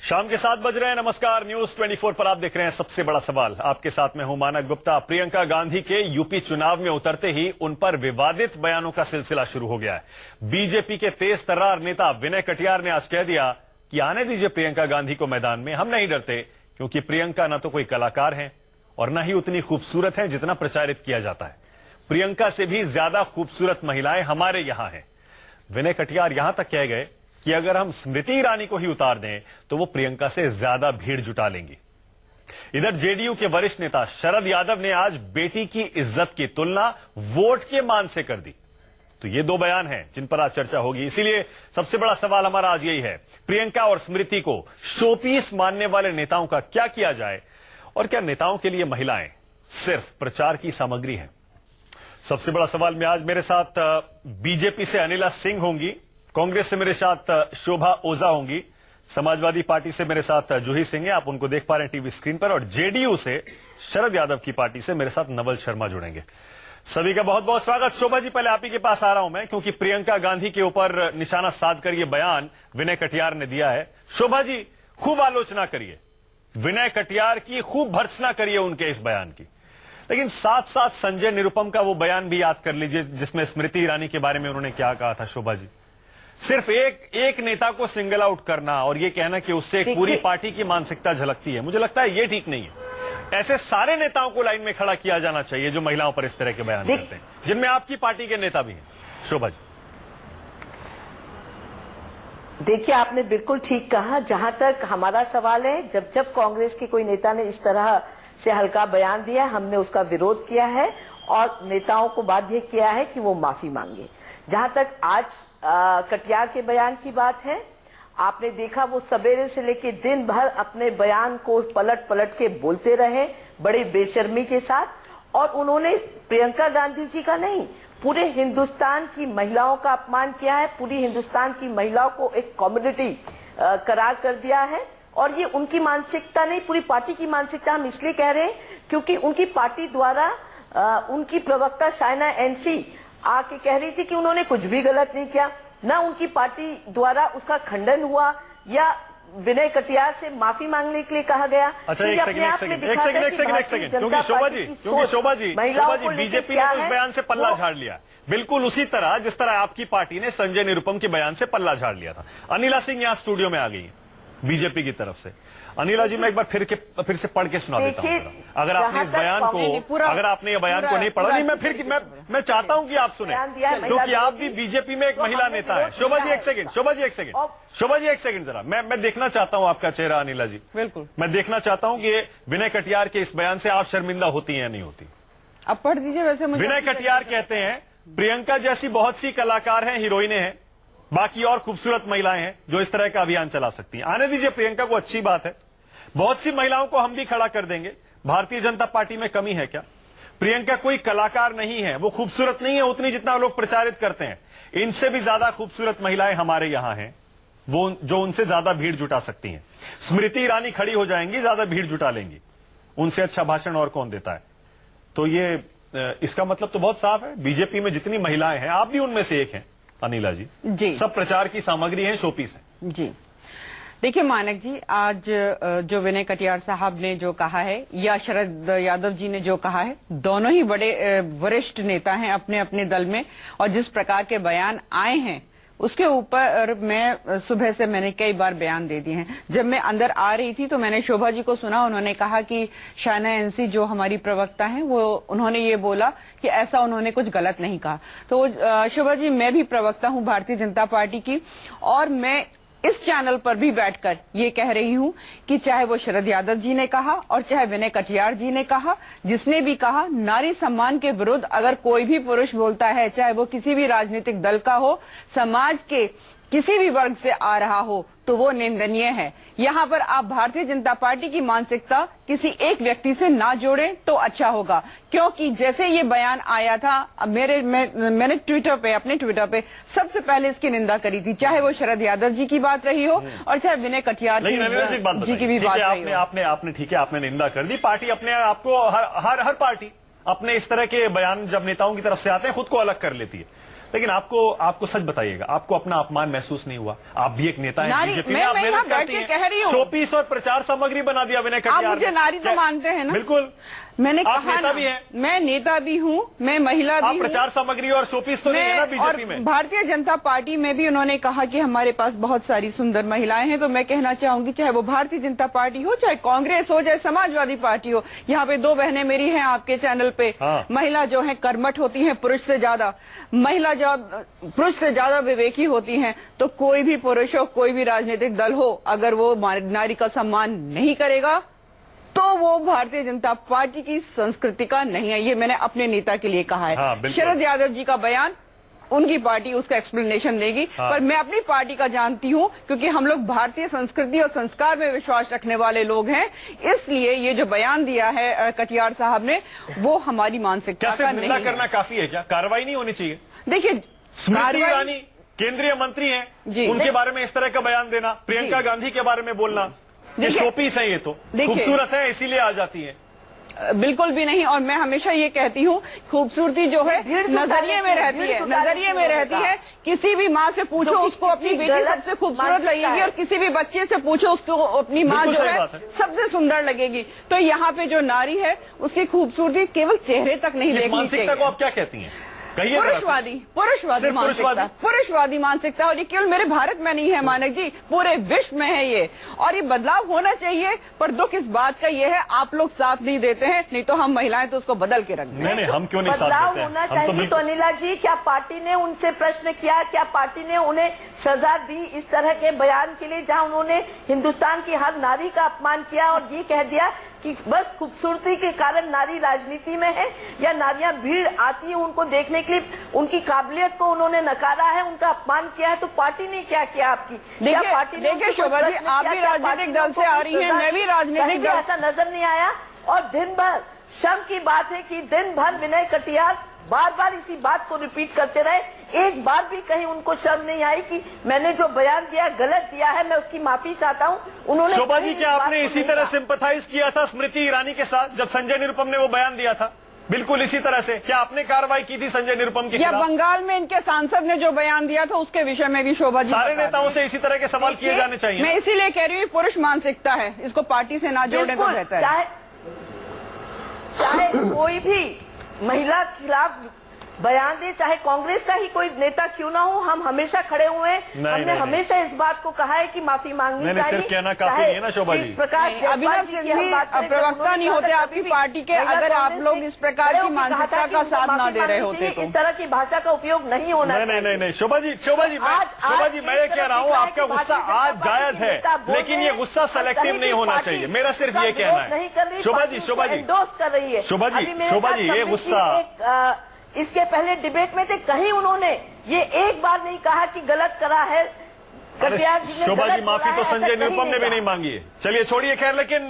शाम के 7 बज रहे हैं। नमस्कार, न्यूज 24 पर आप देख रहे हैं सबसे बड़ा सवाल। आपके साथ में हूं मानक गुप्ता। प्रियंका गांधी के यूपी चुनाव में उतरते ही उन पर विवादित बयानों का सिलसिला शुरू हो गया है। बीजेपी के तेज तर्रार नेता विनय कटियार ने आज कह दिया कि आने दीजिए प्रियंका गांधी को मैदान में, हम नहीं डरते, क्योंकि प्रियंका न तो कोई कलाकार है और न ही उतनी खूबसूरत है जितना प्रचारित किया जाता है। प्रियंका से भी ज्यादा खूबसूरत महिलाएं हमारे यहां हैं। विनय कटियार यहां तक कह गए कि अगर हम स्मृति ईरानी को ही उतार दें तो वो प्रियंका से ज्यादा भीड़ जुटा लेंगी। इधर जेडीयू के वरिष्ठ नेता शरद यादव ने आज बेटी की इज्जत की तुलना वोट के मान से कर दी। तो ये दो बयान हैं जिन पर आज चर्चा होगी। इसीलिए सबसे बड़ा सवाल हमारा आज यही है, प्रियंका और स्मृति को शोपीस मानने वाले नेताओं का क्या किया जाए, और क्या नेताओं के लिए महिलाएं सिर्फ प्रचार की सामग्री हैं? सबसे बड़ा सवाल में आज मेरे साथ बीजेपी से अनिला सिंह होंगी, कांग्रेस से मेरे साथ शोभा ओझा होंगी, समाजवादी पार्टी से मेरे साथ जूही सिंह है, आप उनको देख पा रहे हैं टीवी स्क्रीन पर, और जेडीयू से शरद यादव की पार्टी से मेरे साथ नवल शर्मा जुड़ेंगे। सभी का बहुत बहुत स्वागत। शोभा जी, पहले आप ही के पास आ रहा हूं मैं, क्योंकि प्रियंका गांधी के ऊपर निशाना साधकर यह बयान विनय कटियार ने दिया है। शोभा जी, खूब आलोचना करिए विनय कटियार की, खूब भर्त्सना करिए उनके इस बयान की, लेकिन साथ साथ संजय निरुपम का वो बयान भी याद कर लीजिए जिसमें स्मृति ईरानी के बारे में उन्होंने क्या कहा था। शोभा जी, सिर्फ एक नेता को सिंगल आउट करना और ये कहना कि उससे एक पूरी पार्टी की मानसिकता झलकती है, मुझे लगता है ये ठीक नहीं है। ऐसे सारे नेताओं को लाइन में खड़ा किया जाना चाहिए जो महिलाओं पर इस तरह के बयान करते हैं, जिनमें आपकी पार्टी के नेता भी हैं। शोभा जी, देखिए, आपने बिल्कुल ठीक कहा। जहां तक हमारा सवाल है, जब जब कांग्रेस के कोई नेता ने इस तरह से हल्का बयान दिया, हमने उसका विरोध किया है और नेताओं को बाध्य किया है कि वो माफी मांगे। जहां तक आज कटियार के बयान की बात है, आपने देखा वो सवेरे से लेकर दिन भर अपने बयान को पलट पलट के बोलते रहे बड़े बेशर्मी के साथ, और उन्होंने प्रियंका गांधी जी का नहीं, पूरे हिंदुस्तान की महिलाओं का अपमान किया है। पूरी हिंदुस्तान की महिलाओं को एक कम्युनिटी करार कर दिया है, और ये उनकी मानसिकता नहीं, पूरी पार्टी की मानसिकता हम इसलिए कह रहे हैं क्योंकि उनकी पार्टी द्वारा उनकी प्रवक्ता शाइना एनसी आके कह रही थी कि उन्होंने कुछ भी गलत नहीं किया, ना उनकी पार्टी द्वारा उसका खंडन हुआ या विनय कटियार से माफी मांगने के लिए कहा गया। अच्छा, एक सेकंड, क्योंकि शोभा जी बीजेपी ने उस बयान से पल्ला झाड़ लिया, बिल्कुल उसी तरह जिस तरह आपकी पार्टी ने संजय निरुपम के बयान से पल्ला झाड़ लिया था। अनिला सिंह यहाँ स्टूडियो में आ गई है बीजेपी की तरफ से। अनिला जी, मैं एक बार फिर से पढ़ के सुना देता हूं। अगर आपने इस बयान को, अगर आपने ये बयान को नहीं पढ़ा, नहीं, मैं चाहता हूं कि आप सुने, क्योंकि आप भी बीजेपी में एक महिला नेता है। शोभा जी एक सेकंड जरा, मैं देखना चाहता हूं आपका चेहरा। अनिला जी, बिल्कुल, मैं देखना चाहता हूं कि विनय कटियार के इस बयान से आप शर्मिंदा होती हैं या नहीं होती। अब पढ़ दीजिए। वैसे विनय कटियार कहते हैं, प्रियंका जैसी बहुत सी कलाकार हैं, हीरोइनें हैं, बाकी और खूबसूरत महिलाएं हैं जो इस तरह का अभियान चला सकती हैं। आने दीजिए प्रियंका को, अच्छी बात है, बहुत सी महिलाओं को हम भी खड़ा कर देंगे। भारतीय जनता पार्टी में कमी है क्या? प्रियंका कोई कलाकार नहीं है, वो खूबसूरत नहीं है उतनी जितना लोग प्रचारित करते हैं। इनसे भी ज्यादा खूबसूरत महिलाएं हमारे यहां हैं, वो जो उनसे ज्यादा भीड़ जुटा सकती हैं। स्मृति ईरानी खड़ी हो जाएंगी, ज्यादा भीड़ जुटा लेंगी, उनसे अच्छा भाषण और कौन देता है? तो ये इसका मतलब तो बहुत साफ है, बीजेपी में जितनी महिलाएं हैं, आप भी उनमें से एक हैं अनिला जी, सब प्रचार की सामग्री है, शोपीस है। जी, देखिए मानक जी, आज जो विनय कटियार साहब ने जो कहा है या शरद यादव जी ने जो कहा है, दोनों ही बड़े वरिष्ठ नेता हैं अपने अपने दल में, और जिस प्रकार के बयान आए हैं उसके ऊपर मैं सुबह से मैंने कई बार बयान दे दिए हैं। जब मैं अंदर आ रही थी तो मैंने शोभा जी को सुना, उन्होंने कहा कि शाइना एनसी जो हमारी प्रवक्ता हैं, वो उन्होंने ये बोला कि ऐसा उन्होंने कुछ गलत नहीं कहा। तो शोभा जी, मैं भी प्रवक्ता हूं भारतीय जनता पार्टी की, और मैं इस चैनल पर भी बैठकर ये कह रही हूं कि चाहे वो शरद यादव जी ने कहा और चाहे विनय कटियार जी ने कहा, जिसने भी कहा, नारी सम्मान के विरुद्ध अगर कोई भी पुरुष बोलता है, चाहे वो किसी भी राजनीतिक दल का हो, समाज के किसी भी वर्ग से आ रहा हो, तो वो निंदनीय है। यहाँ पर आप भारतीय जनता पार्टी की मानसिकता किसी एक व्यक्ति से ना जोड़ें तो अच्छा होगा, क्योंकि जैसे ये बयान आया था, मैंने अपने ट्विटर पे सबसे पहले इसकी निंदा करी थी, चाहे वो शरद यादव जी की बात रही हो और चाहे विनय कटियार जी की भी बात रही हो। आपने ठीक है, आपने निंदा कर दी। पार्टी अपने आपको हर पार्टी अपने इस तरह के बयान जब नेताओं की तरफ से आते हैं खुद को अलग कर लेती है। लेकिन आपको सच बताइएगा, आपको अपना अपमान महसूस नहीं हुआ? आप भी एक नेता हैं बीजेपी में, आप मेहनत करती हैं, शोपीस और प्रचार सामग्री बना दिया विनय कटियार। आप मुझे नारी तो मानते हैं ना? बिल्कुल, मैंने आप कहा नेता भी हैं। मैं नेता भी हूँ, मैं महिला भी हूँ। प्रचार सामग्री और शोपीस तो नहीं है ना बीजेपी में? भारतीय जनता पार्टी में भी उन्होंने कहा कि हमारे पास बहुत सारी सुंदर महिलाएं हैं। तो मैं कहना चाहूंगी, चाहे वो भारतीय जनता पार्टी हो, चाहे कांग्रेस हो, चाहे समाजवादी पार्टी हो, यहाँ पे दो बहनें मेरी हैं आपके चैनल पे। महिला जो है कर्मठ होती है पुरुष से ज्यादा, महिला जो पुरुष से ज्यादा विवेकी होती हैं। तो कोई भी पुरुष हो, कोई भी राजनीतिक दल हो, अगर वो नारी का सम्मान नहीं करेगा तो वो भारतीय जनता पार्टी की संस्कृति का नहीं है। ये मैंने अपने नेता के लिए कहा है। शरद यादव जी का बयान, उनकी पार्टी उसका एक्सप्लेनेशन देगी, पर मैं अपनी पार्टी का जानती हूं, क्योंकि हम लोग भारतीय संस्कृति और संस्कार में विश्वास रखने वाले लोग हैं। इसलिए ये जो बयान दिया है कटियार साहब ने, वो हमारी मानसिकता का नहीं है। करना काफी है क्या? कार्रवाई नहीं होनी चाहिए? देखिए, स्मृति ईरानी केंद्रीय मंत्री हैं, उनके बारे में इस तरह का बयान देना, प्रियंका गांधी के बारे में बोलना, ये शोपीस है, ये तो खूबसूरत है इसीलिए आ जाती है। बिल्कुल भी नहीं। और मैं हमेशा ये कहती हूँ, खूबसूरती जो है नजरिए में रहती है, नजरिए में रहती है। किसी भी माँ से पूछो उसको अपनी बेटी सबसे खूबसूरत लगेगी, और किसी भी बच्चे से पूछो उसको अपनी माँ जो है सबसे सुंदर लगेगी। तो यहाँ पे जो नारी है उसकी खूबसूरती केवल चेहरे तक नहीं देखनी चाहिए। मानसिकता को आप क्या कहती हैं? पुरुषवादी मानसिकता, और ये केवल मेरे भारत में नहीं है मानक जी, पूरे विश्व में है ये। और ये बदलाव होना चाहिए, पर दुख इस बात का ये है आप लोग साथ नहीं देते हैं, नहीं तो हम महिलाएं तो उसको बदल के रख दें। नहीं, हम क्यों नहीं साथ देते हैं? बदलाव होना चाहिए। तो अनिला जी, क्या पार्टी ने उनसे प्रश्न किया? क्या पार्टी ने उन्हें सजा दी इस तरह के बयान के लिए, जहां उन्होंने हिंदुस्तान की हर नारी का अपमान किया और ये कह दिया कि बस खूबसूरती के कारण नारी राजनीति में है, या नारियां भीड़ आती है उनको देखने के लिए, उनकी काबिलियत को उन्होंने नकारा है, उनका अपमान किया है? तो पार्टी ने क्या किया आपकी? देखिए शोभा जी, आप भी राजनीतिक दल से आ रही हैं, मैं भी राजनीतिक दल। ऐसा नजर नहीं आया। और दिन भर शर्म की बात है कि दिन भर विनय कटियार बार बार इसी बात को रिपीट करते रहे। एक बार भी कहीं उनको शर्म नहीं आई कि मैंने जो बयान दिया गलत दिया है, मैं उसकी माफी चाहता हूँ। उन्होंने शोभा जी, क्या आपने इसी तरह सिंपैथाइज किया था स्मृति ईरानी के साथ जब संजय निरुपम ने वो बयान दिया था? बिल्कुल इसी तरह से क्या आपने कार्रवाई की थी संजय निरुपम के खिलाफ? या बंगाल में इनके सांसद ने जो बयान दिया था उसके विषय में भी शोभा जी सारे नेताओं से इसी तरह के सवाल किए जाने चाहिए। मैं इसीलिए कह रही हूँ, पुरुष मानसिकता है, इसको पार्टी से ना जोड़ने को बेहतर है। चाहे कोई भी महिला खिलाफ बयान दे, चाहे कांग्रेस का ही कोई नेता क्यों ना हो, हम हमेशा खड़े हुए हैं। हमने हमेशा इस बात को कहा है कि माफी मांगनी चाहिए। सिर्फ कहना काफी नहीं है ना शोभा जी? अभिनव सिंह भी प्रवक्ता नहीं होते आपकी पार्टी के, अगर आप लोग इस प्रकार की मानसिकता का साथ ना दे रहे होते तो। इस तरह की भाषा का उपयोग नहीं होना चाहिए। नहीं शोभा जी, मैं ये कह रहा हूँ, आपका गुस्सा आज जायज है, लेकिन ये गुस्सा सेलेक्टिव नहीं होना चाहिए। मेरा सिर्फ ये कहना है। शोभा जी एंडोर्स कर रही है। शोभा जी ये गुस्सा इसके पहले डिबेट में थे, कहीं उन्होंने ये एक बार नहीं कहा कि गलत करा है। शोभा जी माफी तो संजय निरुपम ने भी नहीं मांगी है। चलिए छोड़िए, खैर। लेकिन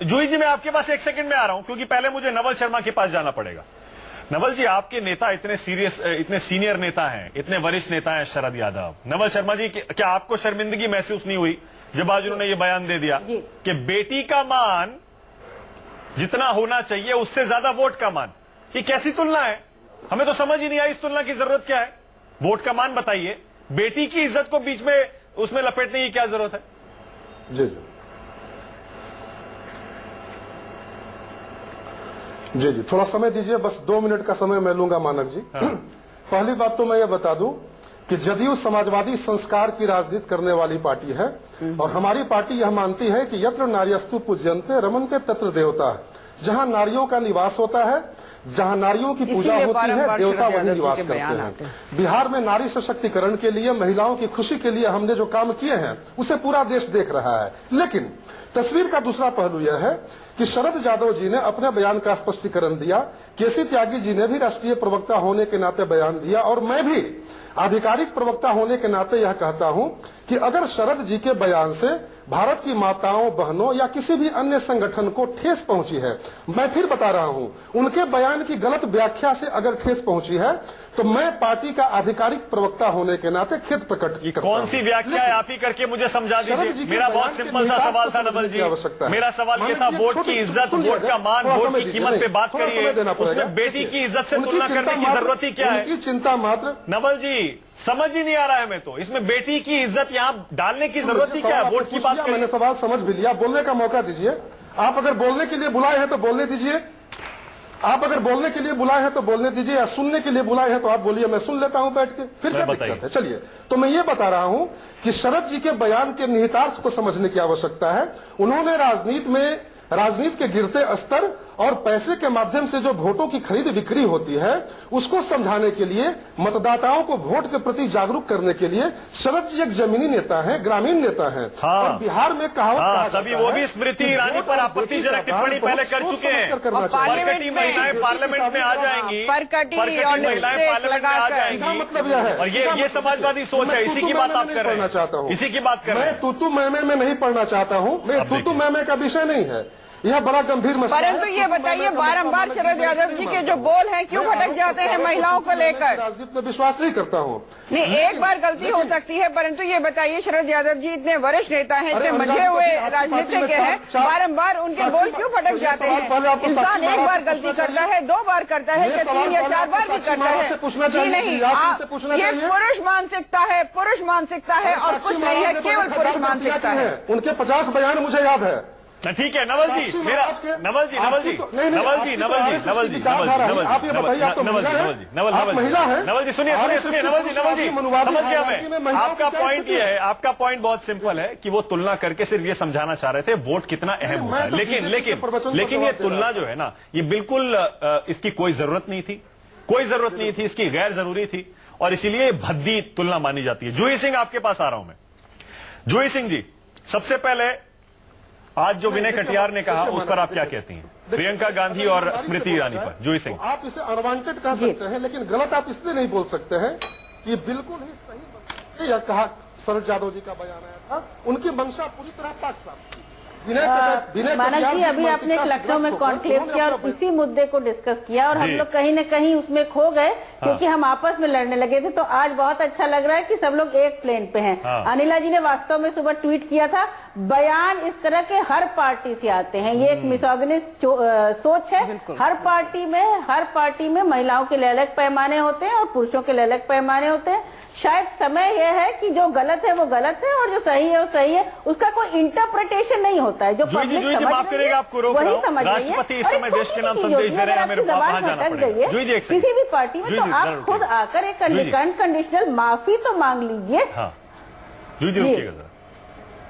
जूही जी, मैं आपके पास एक सेकंड में आ रहा हूं, क्योंकि पहले मुझे नवल शर्मा के पास जाना पड़ेगा। नवल जी, आपके नेता इतने सीनियर नेता हैं, इतने वरिष्ठ नेता हैं शरद यादव। नवल शर्मा जी, क्या आपको शर्मिंदगी महसूस नहीं हुई जब आज उन्होंने ये बयान दे दिया कि बेटी का मान जितना होना चाहिए उससे ज्यादा वोट का मान? ये कैसी तुलना है? हमें तो समझ ही नहीं आई इस तुलना की जरूरत क्या है। वोट का मान बताइए, बेटी की इज्जत को बीच में उसमें लपेटने की क्या जरूरत है? जी, थोड़ा समय दीजिए, बस 2 मिनट का समय मैं लूंगा मानक जी। पहली बात तो मैं ये बता दूं कि जदयू समाजवादी संस्कार की राजनीति करने वाली पार्टी है, और हमारी पार्टी यह मानती है कि यत्र नार्यस्तु पूज्यन्ते रमन्ते तत्र देवता। जहां नारियों का निवास होता है, जहां नारियों की पूजा होती है, देवता वहीं निवास करते हैं। बिहार में नारी सशक्तिकरण के लिए, महिलाओं की खुशी के लिए हमने जो काम किए हैं उसे पूरा देश देख रहा है। लेकिन तस्वीर का दूसरा पहलू यह है कि शरद यादव जी ने अपने बयान का स्पष्टीकरण दिया, केसी त्यागी जी ने भी राष्ट्रीय प्रवक्ता होने के नाते बयान दिया, और मैं भी आधिकारिक प्रवक्ता होने के नाते यह कहता हूं कि अगर शरद जी के बयान से भारत की माताओं, बहनों या किसी भी अन्य संगठन को ठेस पहुंची है, मैं फिर बता रहा हूं, उनके बयान की गलत व्याख्या से अगर ठेस पहुंची है तो मैं पार्टी का आधिकारिक प्रवक्ता होने के नाते खेद प्रकट करता कौन हूं। सी व्याख्या है आप ही करके मुझे समझा शरद जी दीजिए। के मेरा बहुत बयान के सिंपल सा निहितार्थ सवाल को था समझने नवल की आवश्यकता जी। है। मेरा सवाल ये था वोट की इज्जत, वोट का मान, वोट की कीमत पे बात करिए, उसमें बेटी की इज्जत से तुलना करने की जरूरत ही क्या है? उनकी चिंता मात्र नवल जी समझ ही नहीं आ रहा है हमें तो, इसमें बेटी की इज्जत यहाँ डालने की जरूरत ही क्या है? वोट की बात मैंने करिए। सवाल समझ भी लिया, बोलने का मौका दीजिए। आप अगर बोलने के लिए बुलाए हैं तो बोलने दीजिए, आप अगर बोलने के लिए बुलाए हैं तो बोलने दीजिए, या सुनने के लिए बुलाए हैं तो आप बोलिए, मैं सुन लेता हूं बैठ के, फिर क्या दिक्कत है? चलिए, तो मैं ये बता रहा हूं कि शरद जी के बयान के निहितार्थ को समझने की आवश्यकता है। उन्होंने राजनीति के गिरते स्तर और पैसे के माध्यम से जो वोटों की खरीद बिक्री होती है उसको समझाने के लिए, मतदाताओं को वोट के प्रति जागरूक करने के लिए शरद जी एक जमीनी नेता हैं, ग्रामीण नेता हैं। हाँ। और बिहार में कहावत कहा तभी जाता वो है भी स्मृति कि ईरानी वोट पर और आपत्तिजनक बेटी का टिप्पणी दान पहले बहुत कर सोच चुके समझकर हैं। करना चाहिए। परकटी महिलाएं पार्लियामेंट में आ जाएंगी, परकटी परकटी और महिलाएं लिपस्टिक पार्लियामेंट में आ लगाकर। जाएंगी। सीधा मतलब यह है, और ये समाजवादी सोच है, इसी की बात आप कर रहे हैं, इसी की बात कर रहे मैं हैं। तूतू मैमे में नहीं पढ़ना चाहता हूं, मैं तूतू मैमे का विषय नहीं है, यह बड़ा गंभीर मसला है। परंतु ये बताइए, बारंबार शरद यादव जी के जो बोल हैं क्यों भटक जाते हैं महिलाओं को लेकर? राजनीति में विश्वास नहीं करता हूं। नहीं, एक बार गलती हो सकती है, परंतु ये बताइए, शरद यादव जी इतने वरिष्ठ नेता हैं, इतने मंझे हुए राजनीतिज्ञ हैं, बारंबार उनके बोल क्यों भटक जाते हैं? इंसान एक बार गलती करता है, 2 बार करता है, या 3 या 4 बार भी करता है। जी नहीं, ये पुरुष मानसिकता है, पुरुष मानसिकता है और कुछ नहीं है, केवल पुरुष मानसिकता है। उनके 50 बयान मुझे याद है। ठीक है नवल जी, मेरा नवल जी, नवल जी, नवल जी, नवल जी, नवल जी, नवल जी, आप ये बताइए, आप तो महिला हैं, आप महिला हैं। नवल जी सुनिए, नवल जी, समझ गया मैं। आपका पॉइंट ये है, आपका पॉइंट बहुत सिंपल है कि वो तुलना करके सिर्फ ये समझाना चाह रहे थे वोट कितना अहम होता है, लेकिन ये तुलना जो है ना, ये बिल्कुल इसकी कोई जरूरत नहीं थी, कोई जरूरत नहीं थी, इसकी गैर जरूरी थी, और इसीलिए भद्दी तुलना मानी जाती है। जूही सिंह, आपके पास आ रहा हूं मैं। जूही सिंह जी, सबसे पहले आज जो विनय कटियार ने कहा उस पर आप क्या कहती हैं? प्रियंका गांधी और स्मृति ईरानी पर। जूही सिंह, आप इसे अनवांटेड कह सकते हैं, लेकिन गलत आप इसलिए नहीं बोल सकते हैं कि बिल्कुल ही सही। यह कहा शरद यादव जी का बयान आया था, उनकी मंशा पूरी तरह पाक साफ थी। मानक जी, अभी आपने एक लखनऊ में कॉन्क्लेव किया और उसी मुद्दे को डिस्कस किया, और हम लोग कहीं न कहीं उसमें खो गए, क्योंकि हम आपस में लड़ने लगे थे। तो आज बहुत अच्छा लग रहा है कि सब लोग एक प्लेन पे हैं। अनिला जी ने वास्तव में सुबह ट्वीट किया था, बयान इस तरह के हर पार्टी से आते हैं, ये एक मिसोगिनिस्ट सोच है। हर पार्टी में महिलाओं के अलग पैमाने होते हैं और पुरुषों के अलग पैमाने होते हैं। शायद समय यह है कि जो गलत है वो गलत है और जो सही है वो सही है, उसका कोई इंटरप्रिटेशन नहीं होता है। जो पब्लिक माफ करेगा, आपको रोक रहा हूं। राष्ट्रपति इस समय देश के नाम संदेश दे रहे हैं, मेरे वहां जाना पड़ेगा। किसी भी पार्टी में, तो आप खुद आकर एक अनकंडीशनल माफी तो मांग लीजिए। जी रुकिएगा जरा।